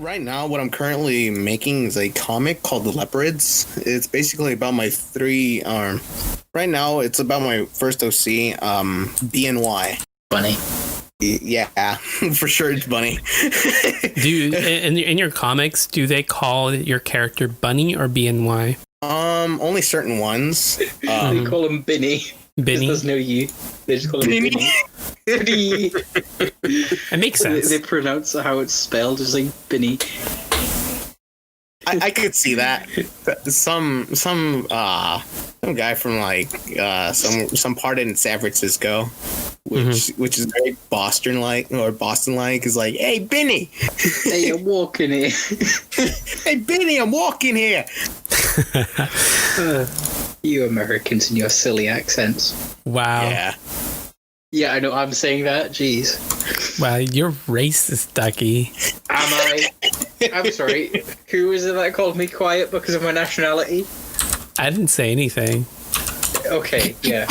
Right now, what I'm currently making is a comic called The Leopards. It's basically about my three. Right now, it's about my first OC, BNY. Bunny. Yeah, for sure, it's Bunny. Do you, in your comics, do they call your character Bunny or BNY? Only certain ones. They call him Binny. Binny. There's no you. They just call him Binny. Binny. It makes sense. They pronounce how it's spelled as like Binny. I could see that. Some guy from like some part in San Francisco, which is very Boston like is like, hey Benny, hey, I'm walking here. Hey Benny, I'm walking here. You Americans and your silly accents. Wow. Yeah, I know. I'm saying that. Jeez. Wow, you're racist, Ducky. Am I? I'm sorry. Who was it that called me quiet because of my nationality? I didn't say anything. Okay, yeah.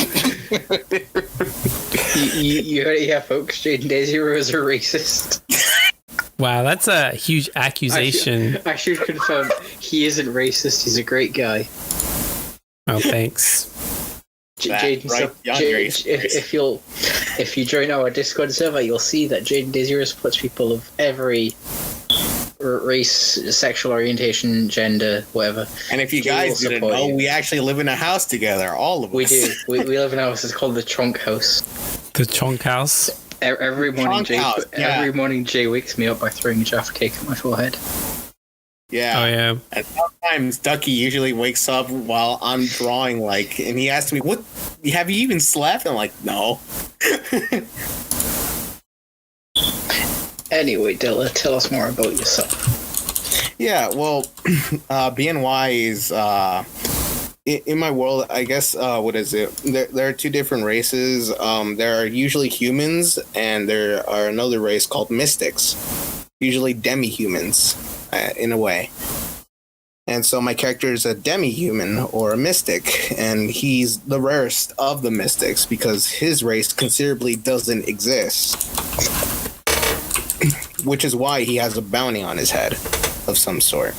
you heard it here, folks. Jaden Desiro is a racist. Wow, that's a huge accusation. I should confirm he isn't racist. He's a great guy. Oh, thanks. Jaden, right, if you join our Discord server, you'll see that Jaden Desiro supports people of every race, sexual orientation, gender, whatever. And if you guys didn't know, we actually live in a house together, all of us. We do. We live in a house. It's called the Trunk House. The Chunk House? Every morning, every morning, Jay wakes me up by throwing a Jaffa cake at my forehead. Yeah. Oh, yeah. And sometimes Ducky usually wakes up while I'm drawing, like, and he asks me, "What? Have you even slept?" I'm like, "No." Anyway, Dilla, tell us more about yourself. Yeah, well, BNY is in my world. I guess what is it? There are two different races. There are usually humans, and there are another race called mystics. Usually demi-humans, in a way. And so my character is a demi-human or a mystic, and he's the rarest of the mystics because his race considerably doesn't exist. Which is why he has a bounty on his head of some sort.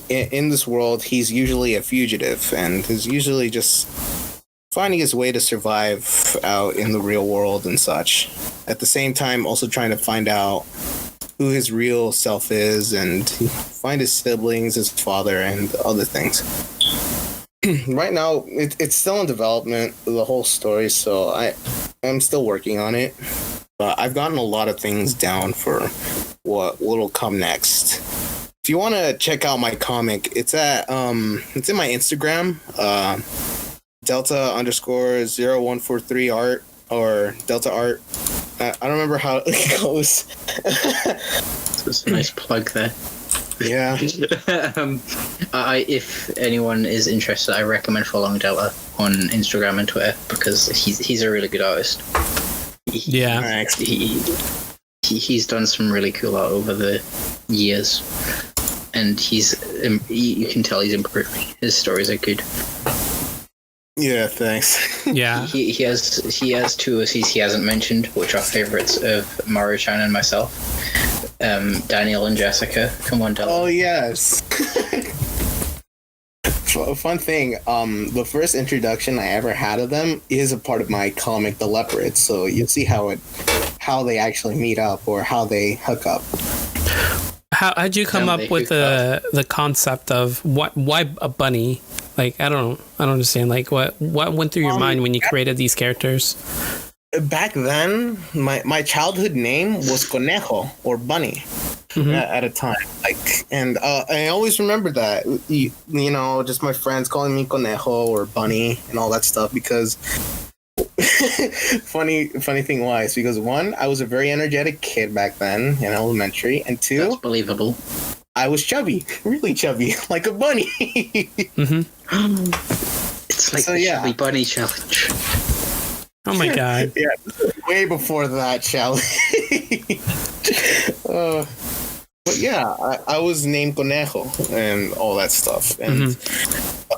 In this world, he's usually a fugitive and is usually just finding his way to survive out in the real world and such. At the same time, also trying to find out who his real self is and find his siblings, his father, and other things. Right now, it's still in development, the whole story, so I'm still working on it. But I've gotten a lot of things down for what'll come next. If you want to check out my comic, it's in my Instagram, Delta_0143 art or Delta art. I don't remember how it goes. That's a nice plug there. Yeah. If anyone is interested, I recommend following Delta on Instagram and Twitter because he's a really good artist. He's done some really cool art over the years, and you can tell he's improving. His stories are good. Yeah, thanks. Yeah. He has two OCs he hasn't mentioned, which are favorites of Maru-chan and myself. Daniel and Jessica. Come on, Delta. Oh, yes. Fun thing, the first introduction I ever had of them is a part of my comic, The Leopards, so you'll see how they actually meet up or how they hook up. How'd you come up with the concept of why a bunny? Like, I don't understand. Like, what went through your mind when you created these characters? Back then, my childhood name was Conejo or Bunny. At a time, and I always remember that, you know, just my friends calling me Conejo or Bunny and all that stuff because funny thing was because one, I was a very energetic kid back then in elementary, and two, that's believable, I was chubby, really chubby, like a bunny. It's like the chubby bunny challenge. Oh my god. Yeah, way before that challenge. But yeah, I was named Conejo and all that stuff. And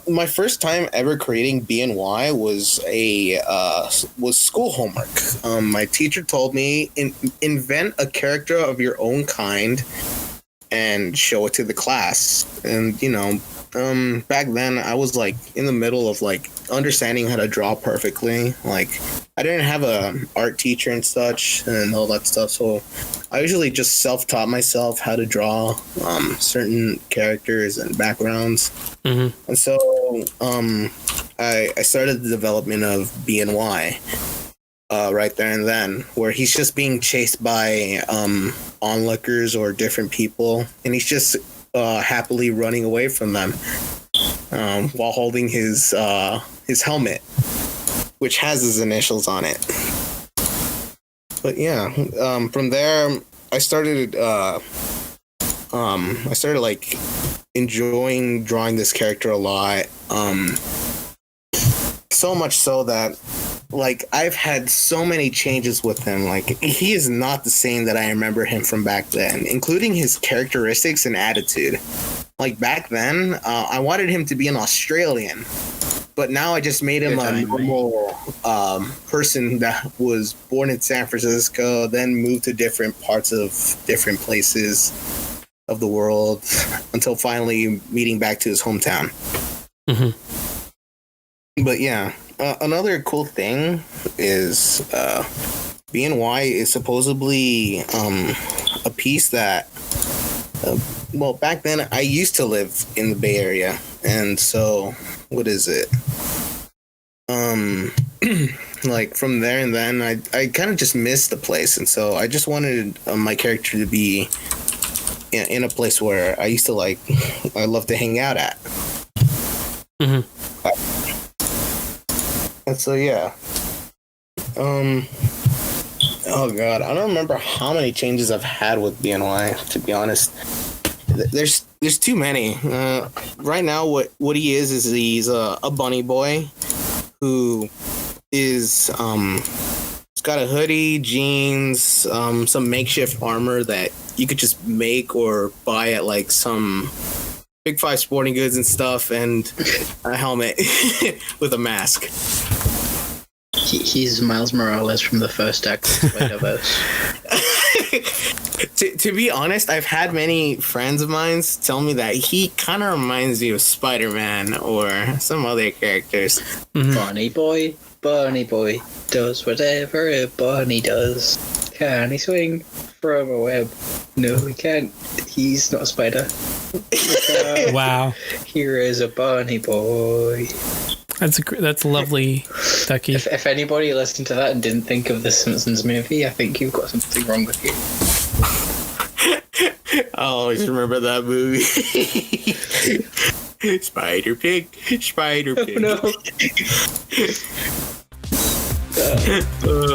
my first time ever creating BNY was school homework. My teacher told me, invent a character of your own kind and show it to the class. And, you know, back then I was like in the middle of like understanding how to draw perfectly. Like I didn't have a art teacher and such and all that stuff, so I usually just self-taught myself how to draw certain characters and backgrounds. And so I started the development of BNY right there and then, where he's just being chased by onlookers or different people, and he's just happily running away from them while holding his helmet, which has his initials on it. But yeah, from there I started like enjoying drawing this character a lot. So much so that like I've had so many changes with him. Like he is not the same that I remember him from back then, including his characteristics and attitude. Like back then, I wanted him to be an Australian, but now I just made him a normal person that was born in San Francisco, then moved to different parts of different places of the world until finally meeting back to his hometown. But yeah, another cool thing is BNY is supposedly a piece that well, back then I used to live in the Bay Area, and so what is it? Like from there and then I kind of just missed the place, and so I just wanted my character to be in a place where I used to like I love to hang out at. And so yeah. Oh god, I don't remember how many changes I've had with BNY, to be honest. There's too many. Right now what he is he's a bunny boy who is he's got a hoodie, jeans, some makeshift armor that you could just make or buy at like some Big Five sporting goods and stuff, and a helmet with a mask. He's Miles Morales from the first act of Spider-Verse. To be honest, I've had many friends of mine tell me that he kind of reminds me of Spider-Man or some other characters. Bunny boy does whatever a bunny does. Can he swing from a web? No, he can't. He's not a spider. Wow. Here is a bunny boy. That's lovely, Ducky. If anybody listened to that and didn't think of the Simpsons movie, I think you've got something wrong with you. I always remember that movie. Spider Pig. Oh, no.